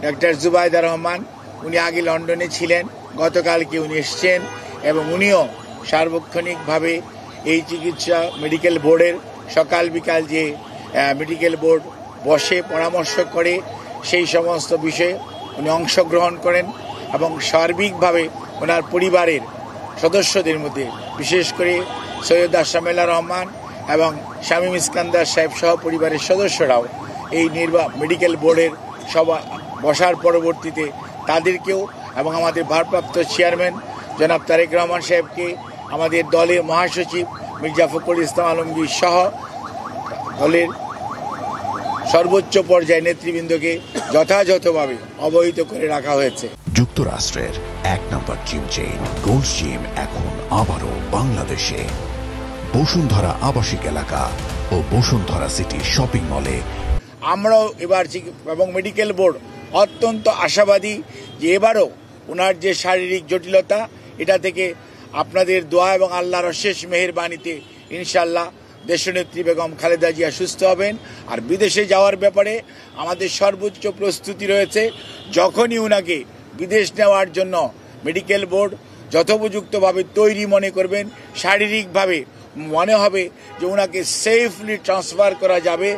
Doctor Zubaida Rahman, উনি আগে লন্ডনে ছিলেন, গতকালকে উনি এসছেন এবং উনিও সার্বক্ষণিকভাবে এই চিকিৎসা মেডিকেল বোর্ডের সকাল বিকাল যে মেডিকেল বোর্ড বসে পরামর্শ করে সেই সমস্ত বিষয়ে উনি অংশগ্রহণ করেন এবং সার্বিকভাবে ওনার পরিবারের সদস্যদের মধ্যে বিশেষ করে সৈয়দ আশরাফুল্লাহ রহমান এবং শামীম ইস্কান্দার সাহেব সহ পরিবারের সদস্যরাও এই মেডিকেল বোর্ডের সভা বসার পরবর্তীতে তাদেরকেও এবং আমাদের ভারপ্রাপ্ত চেয়ারম্যান জনাব তারেক রহমান সাহেবকে, আমাদের দলের মহাসচিব মির্জা ফখরুল ইসলাম আলমগীর সহ দলের সর্বোচ্চ পর্যায়ে নেতৃবৃন্দকে যথাযথভাবে অবহিত করে রাখা হয়েছে। যুক্তরাষ্ট্রের 1 নম্বর জিম চেইন গোল্ডস জিম এখন আবারও বাংলাদেশে বসুন্ধরা আবাসিক এলাকা ও বসুন্ধরা সিটি শপিং মলে। আমরাও এবার এবং মেডিকেল বোর্ড অত্যন্ত আশাবাদী যে এবারও ওনার যে শারীরিক জটিলতা, এটা থেকে আপনাদের দোয়া এবং আল্লাহর অশেষ মেহেরবানিতে ইনশাল্লাহ দেশনেত্রী বেগম খালেদা জিয়া সুস্থ হবেন। আর বিদেশে যাওয়ার ব্যাপারে আমাদের সর্বোচ্চ প্রস্তুতি রয়েছে। যখনই ওনাকে বিদেশ নেওয়ার জন্য মেডিকেল বোর্ড যথোপযুক্তভাবে তৈরি মনে করবেন, শারীরিকভাবে মনে হবে যে ওনাকে সেফলি ট্রান্সফার করা যাবে,